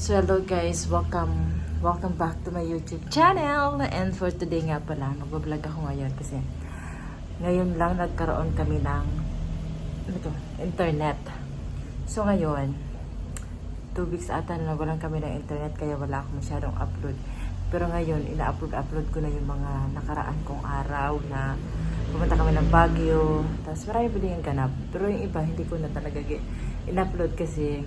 So hello guys, welcome back to my YouTube channel. And for today nga pala, mag-vlog ako ngayon kasi ngayon lang nagkaroon kami ng internet. So ngayon, 2 weeks ata na walang kami ng internet kaya wala akong masyadong upload. Pero ngayon, ina-upload ko na yung mga nakaraan kong araw na pumunta kami ng Baguio. Tapos marami pa din yung ganap. Pero yung iba, hindi ko na talaga in-upload kasi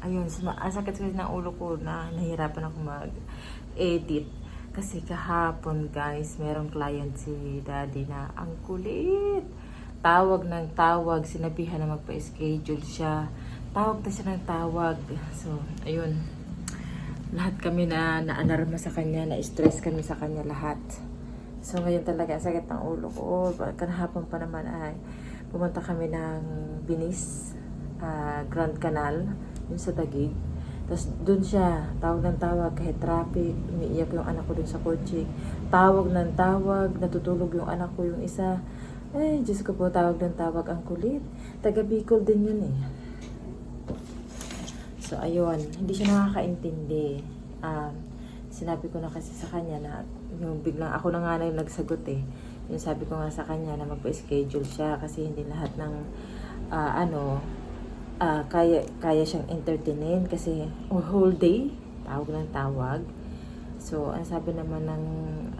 ayun, sakit kasi ng ulo ko na nahihirapan ako mag-edit. Kasi kahapon guys, merong client si daddy na ang kulit. Tawag ng tawag, sinabihan na magpa-schedule siya. Tawag na siya ng tawag. So, ayun. Lahat kami na na-alarma sa kanya, na-stress kami sa kanya lahat. So, ngayon talaga, sakit ng ulo ko. Kahapon pa naman ay pumunta kami ng Binis, Grand Canal, yung sa Taguig. Tapos dun siya, tawag ng tawag kahit traffic, umiiyak yung anak ko dun sa kotse. Tawag ng tawag, natutulog yung anak ko yung isa. Ay, Diyos ko po, tawag ng tawag, ang kulit. Taga Bicol din yun eh. So ayun, hindi siya nakakaintindi. Sinabi ko na kasi sa kanya na yung biglang ako na nga na yung nagsagot eh. Yung sabi ko nga sa kanya na magpa-schedule siya kasi hindi lahat ng kaya siyang entertainin kasi whole day tawag ng tawag. So ang sabi naman ng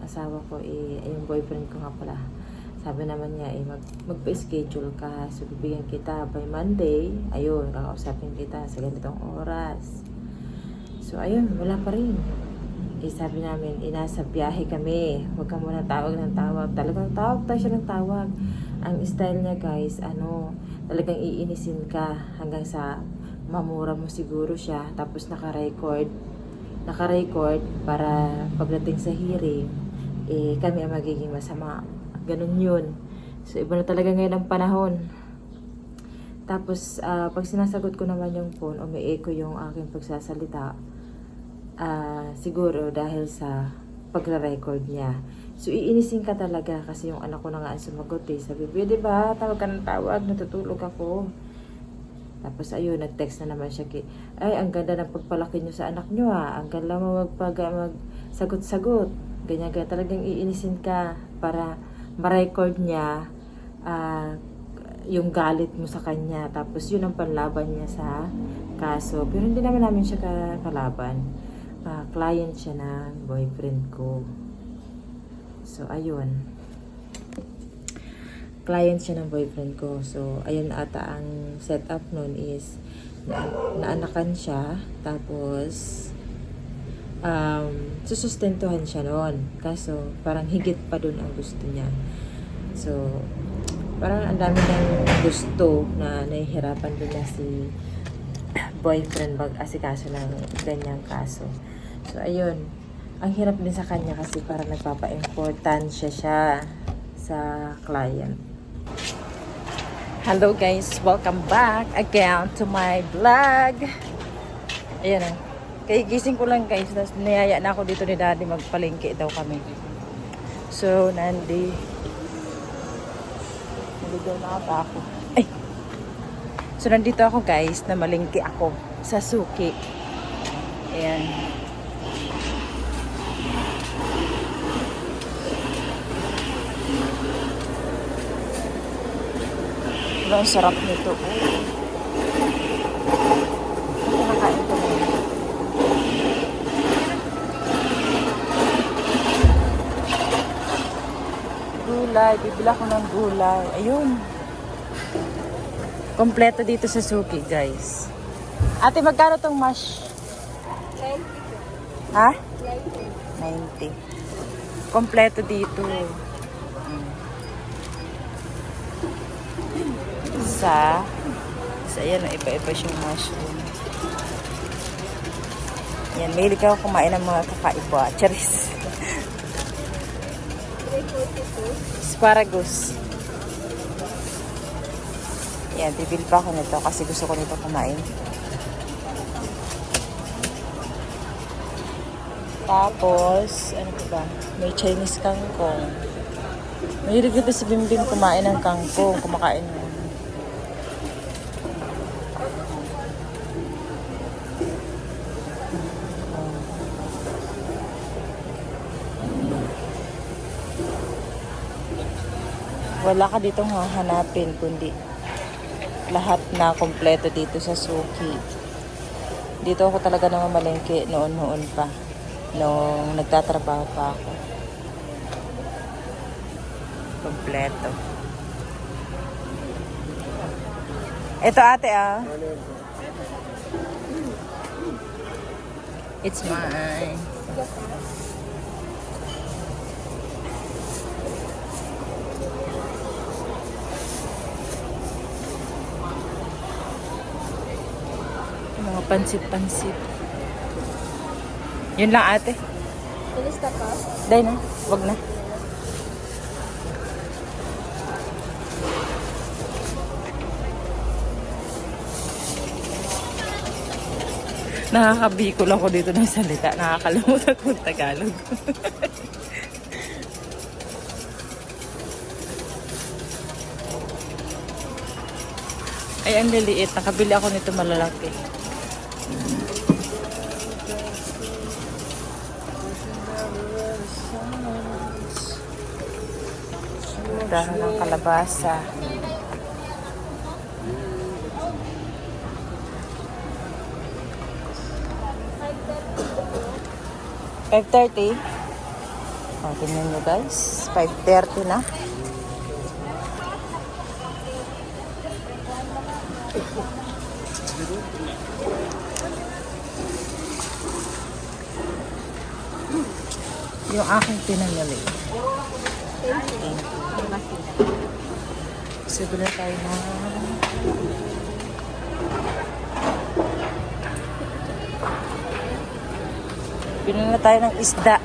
asawa ko yung boyfriend ko nga pala, sabi naman niya magpa-schedule ka, so bibigyan kita by Monday, ayun, kakausapin kita sa ganitong oras. So ayun, wala pa rin. Sabi namin, nasa biyahe kami, huwag ka muna tawag ng tawag. Talagang tawag tayo siya ng tawag. Ang style niya guys, talagang iinisin ka hanggang sa mamura mo siguro siya. Tapos naka-record para pagdating sa hearing, kami ang magiging masama. Ganun yun. So iba na talaga ngayon ang panahon. Tapos pag sinasagot ko naman yung phone, umi-echo yung aking pagsasalita. Siguro dahil sa pagre-record niya. So, iinisin ka talaga kasi yung anak ko na nga ang sumagot eh. Sabi, pwede ba? Tawag ka ng tawag, natutulog ako. Tapos, ayun, nag-text na naman siya. Ay, ang ganda ng pagpalaki niyo sa anak niyo ah. Ang ganda mo magsagot-sagot. Ganyan. Talagang iinisin ka para ma-record niya yung galit mo sa kanya. Tapos, yun ang panlaban niya sa kaso. Pero hindi naman namin siya kalaban. Client siya ng boyfriend ko. So, ayun. Client siya ng boyfriend ko. So, ayun ata ang setup nun is naanakan siya. Tapos, susustentuhan siya nun. Kaso, parang higit pa dun ang gusto niya. So, parang ang dami ng gusto na nahihirapan din na si boyfriend mag-asikaso ng ganyang kaso. So, ayun. Ang hirap din sa kanya kasi parang nagpapa-importansya siya sa client. Hello guys! Welcome back again to my vlog. Ayan o. Kaya gising ko lang guys. Tapos niyaya na ako dito ni daddy. Magpalengke daw kami. So, naligaw na ata ako. Ay! So, nandito ako guys, na malingki ako sa suki. Ayan. Ang sarap nito. Nakakain ko na. Gulay. Bibila ko ng gulay. Ayun. Kompleto dito sa suki, guys. Ate, magkano tong mash? 90. Ha? 90. Kompleto dito. Sa ayan, iba-iba siyang mushroom. Yan, mahilig ako kumain ng mga kakaiba. Charis. Asparagus. Yan, bibili pa ako nito kasi gusto ko nito kumain. Tapos, ano ba? May Chinese kangkong. Mahilig ito si Bimbim kumain ng kangkong. Kumakain mo. Wala ka ditong hahanapin, kundi lahat na kompleto dito sa Suki. Dito ako talaga namamalengke noon pa. Nung nagtatrabaho pa ako. Kompleto. Ito ate ah. It's mine. Mga pansit-pansit. Yun lang ate. Ilista ka? Dahil na. Wag na. Nakakabikol ako dito ng salita. Nakakalimutan kong Tagalog. Ay, ang liliit. Nakabili ako nito malalaki. Dahon ng kalabasa. $5.30. O, tingnan nyo guys. $5.30 na. Yung aking pinangali. Sige na tayo na. Pinuna tayo ng isda.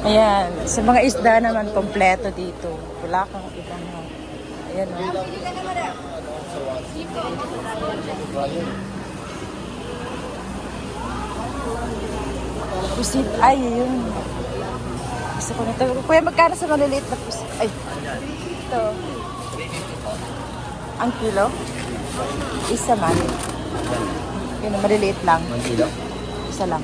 Ayan, sa mga isda naman kompleto dito. Wala kang ibang ayan o. Pusit, ay yun. Gusto ko nito. Kuya, magkano sa maliliit na pusit? Ay, ito. Ang kilo? Isa man. Yun, maliliit lang. 1 kilo? Isa lang.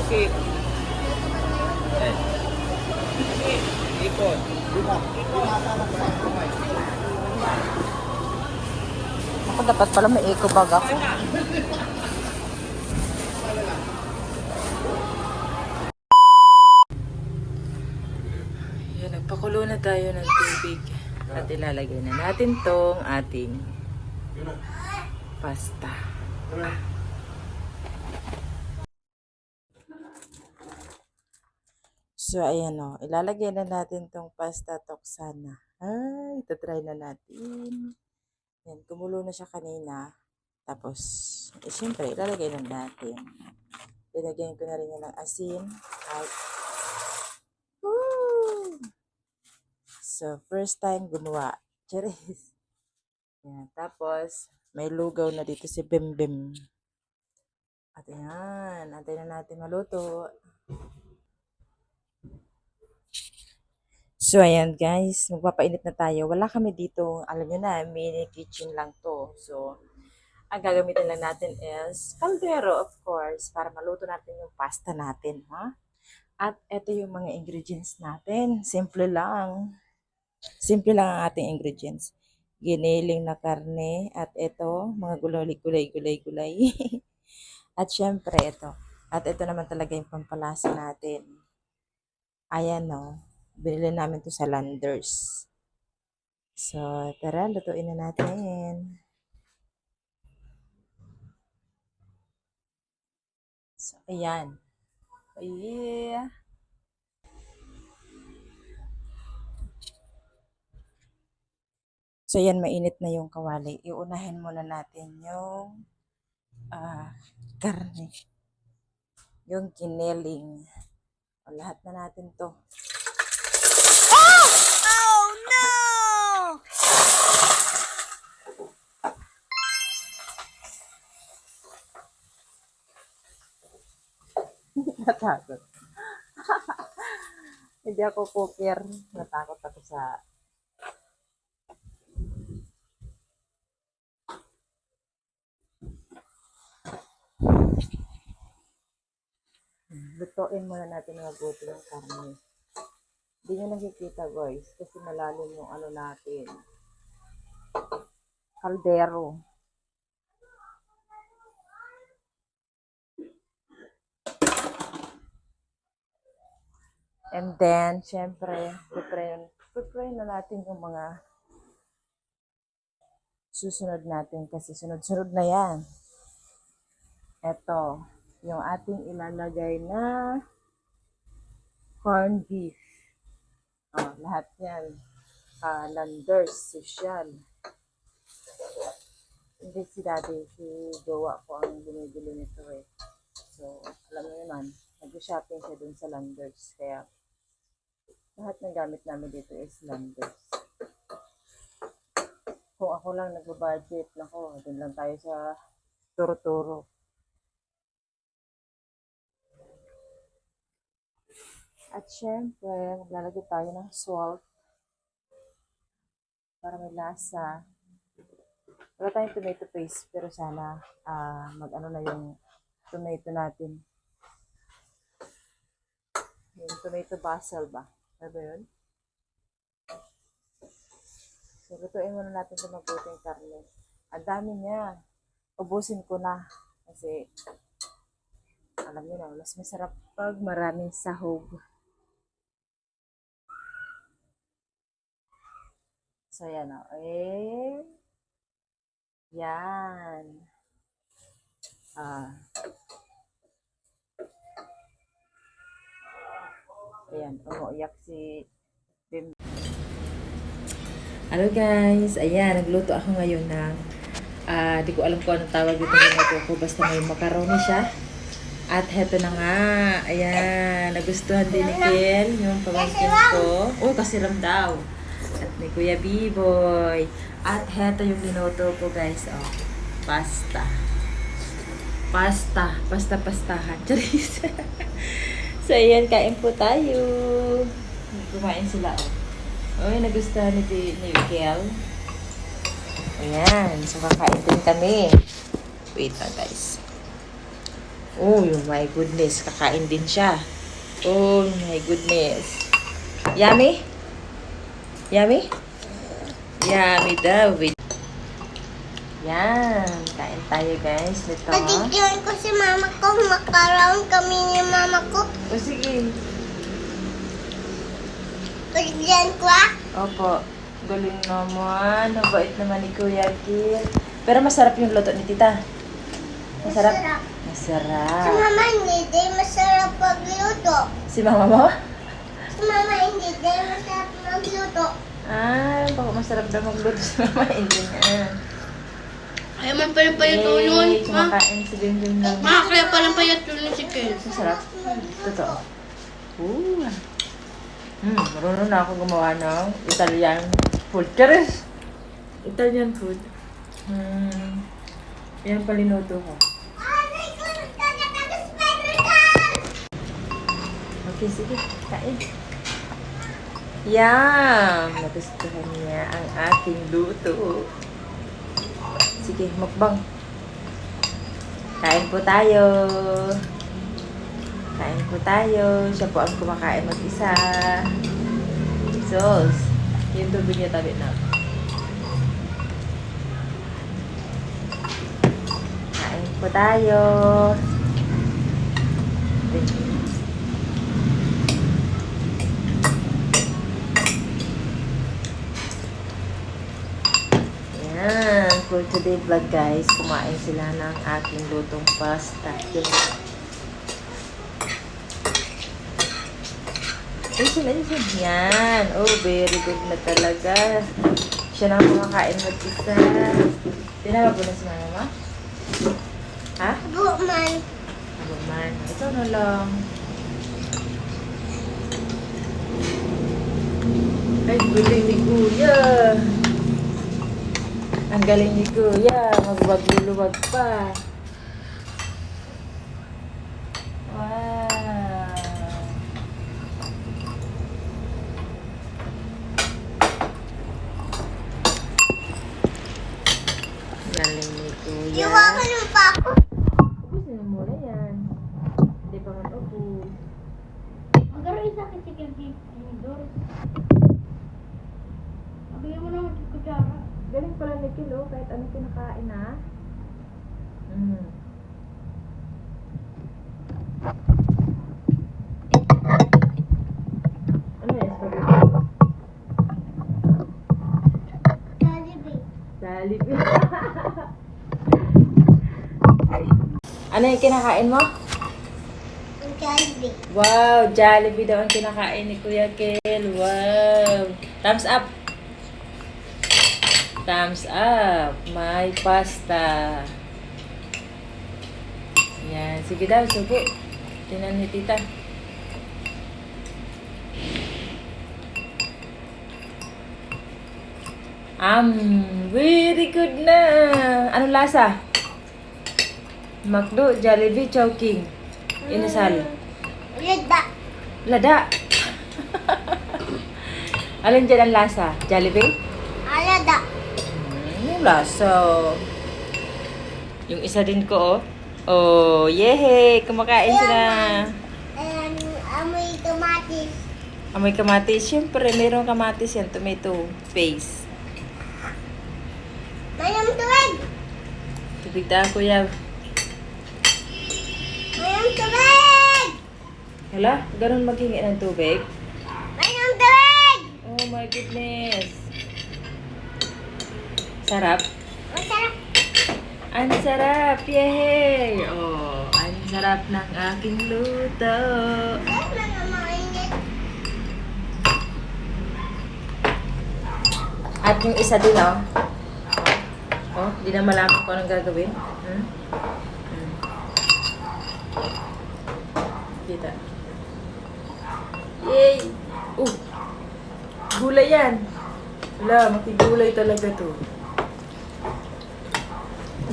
Okay. Ikot. Ako dapat pala may eco bag ako. Yan, nagpakulo na tayo ng tubig. At ilalagay na natin tong ating pasta. So, ayan o. Ilalagay na natin tong pasta toksana. Ay, itatry na natin. Yan, kumulo na siya kanina. Tapos, syempre, ilalagay na natin. Ilagyan ko na rin yan ng asin. At, woo! So, first time gumawa. Cheers! Yan, tapos, may lugaw na dito si Bimbim. At yan, antay na natin maluto. So, ayan guys, magpapainit na tayo. Wala kami dito, alam nyo na, mini kitchen lang to. So, ang gagamitin lang natin is kaldero, of course, para maluto natin yung pasta natin, ha? At ito yung mga ingredients natin. Simple lang. Simple lang ang ating ingredients. Giniling na karne, at ito, mga gulay-gulay. At syempre, ito. At ito naman talaga yung pampalasa natin. Ayan, no. Binili namin to sa Landers. So, tara, lutuin na natin. So, ayan. Oh, yeah. So yan, mainit na yung kawali. Iunahin muna natin yung karne. Yung kiniling. O, lahat na natin to. Oh no! Natakot. Hindi ako cooker. Natakot ako sa... Lutuin muna natin mabuti yung karne. Hindi nyo nakikita guys kasi malalim yung ano natin. Kaldero. And then, syempre, prepare na natin yung mga susunod natin kasi sunod-sunod na yan. Ito, yung ating ilalagay na corned beef. Oh, lahat yan. Landers, social. Hindi si daddy, si Jowa ko ang binibili nito eh. So, alam mo naman, nag-shopping siya dun sa Landers. Kaya, lahat ng gamit namin dito is Landers. Kung ako lang nag-budget, nako, dun lang tayo sa turo-turo. At syempre, maglalagay tayo ng salt para may lasa. Wala tayong tomato paste, pero sana mag-ano na yung tomato natin. Yung tomato basil ba? Ano ba yun? So, lutuin muna natin ito mabuti yung karne. Ang dami niya. Ubusin ko na. Kasi, alam niyo na, mas masarap pag maraming sahog. So, yan o. Yan. Ayan, umuiyak si Bim. Hello guys, ayan, nagluto ako ngayon ng, di ko alam kung anong tawag dito ng ko, basta may macaroni siya. At heto na nga, ayan, nagustuhan din ni Kel, yung pamangkin ko. Oh, kasiram daw. At ni Kuya B-Boy. At heto yung linuto ko guys, oh, pasta. Pasta-pastahan. Charis. So, ayan, kain po tayo. Kumain sila, oh. Uy, nagustuhan ni Kel. Ayan, so kakain din kami. Wait lang, guys. Oh, my goodness, kakain din siya. Oh, my goodness. Yummy? Yummy? Yummy daw. Wait. Yan, kain tayo guys. Nito. Natigyan ko si mama ko. Makaroon kami ni mama ko. O sige. Natigyan ko ah. Opo. Galing naman. Mabait naman ni Kuya Gil. Pero masarap yung luto ni Tita. Masarap? Si Masarap. mama hindi din masarap magluto. Si mama mo? Si mama hindi din masarap magluto. Baka masarap daw magluto si mama. Hindi na. Ay, man pala payat yun, ma. Kumakain si Bim lang. Ma, kaya pala payat yun si Kel. Masarap. Totoo. Marunong na ako gumawa ng Italian food. Charis! Italian food. Yan palinuto ko. Aray ko, nagkakatagas-spider-car! Okay, sige. Kain. Yum! Nagustuhan niya ang aking luto. Sige, mukbang. Kain po tayo. Kain po tayo. Siya po ang kumakain mag-isa. Sos. Yung tubig niya tabi na. Kain po tayo. Yan. For today vlog guys, kumain sila ng aking lutong pasta. Ayun. Yan. Oh, very good na talaga. Siya na ang kumakain mag-isa. Tinawag mo na si mama mo? Ha? Buman. Ano man? Ito na lang. Ay, galing ni Kuya. Ang galing ni Kuya. Magbaguluwag pa. Wow. Galing ni Kuya. Iwakan mo pa ako. Gusto na muna yan. Hindi pa man ubus. Magkaroon sa akin si Kirby. Doris. Abigyan mo naman yung kutsara. Galing pala ni Kilo, kahit anong kinakain na. Mm. Ano yung spaghetti? Jollibee. Jollibee. Ano yung kinakain mo? Jollibee. Wow, Jollibee daw ang kinakain ni Kuya Kel. Wow. Thumbs up. Thumbs up. May pasta. Yan. Sige daw, subo. Tinan ni tita. Very good na. Anong lasa? McDo, Jollibee, Chowking. Inasal. Lada. Lada. Alin dyan ang lasa? Jollibee? Alada. Yung lasa. Yung isa din ko, oh. Oh, yehey! Kumakain sila. And amoy kamatis. Amoy kamatis. Siyempre, mayroong kamatis yan. Tomato paste. Mayroong tubig. Tubig tayo, kuya. Mayroong tubig. Hala, ganun maghingi ng tubig? Mayroong tubig. Oh my goodness. Sarap. Masarap. Ang sarap! Yehey! Oh, ang sarap ng aking luto. Yes, mga mainit. At yung isa din, oh. Oh, di na malaman ko anong gagawin. Hmm? Hmm. Kita. Yay! Gulay yan. Wala, makigulay talaga to.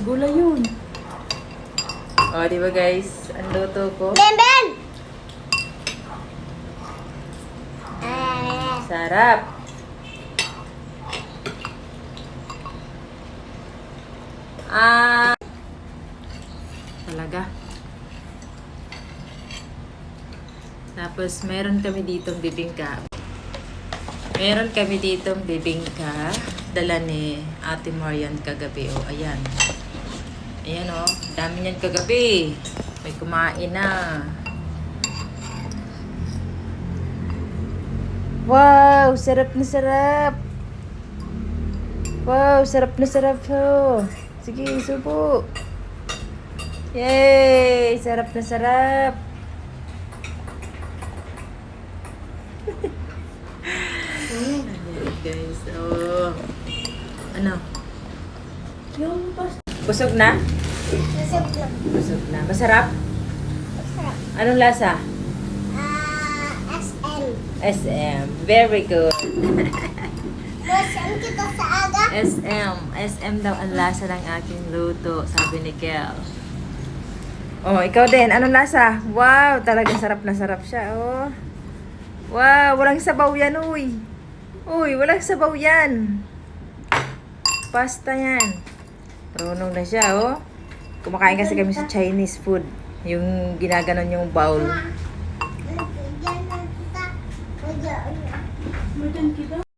Gulay yun. Oh, di ba guys? Ang luto ko. Ben, Ben. Sarap. Talaga. Tapos, meron kami ditong bibingka. Meron kami ditong bibingka. Dala ni Ate Marian kagabi. O, ayan. Ayan, o. Dami niyan kagabi. May kumain na. Wow! Sarap na sarap! Wow! Sarap na sarap, ho! Sige, subo! Yay! Sarap na sarap! Ayan, guys. Oh. Ano? Yung pasta. Busog na? Masarap na. Busog na. Masarap? Masarap. Anong lasa? SM. SM. Very good. SM kita sa aga. SM. SM daw ang lasa ng aking luto, sabi ni Kel. Oh, ikaw din. Anong lasa? Wow, talagang sarap na sarap siya, oh. Wow, walang sabaw yan, uy. Uy, walang sabaw yan. Pasta yan. Marunong na siya, oh. Kumakain kasi kami sa Chinese food. Yung ginaganon yung bowl. Diyan lang kita. Madan kita.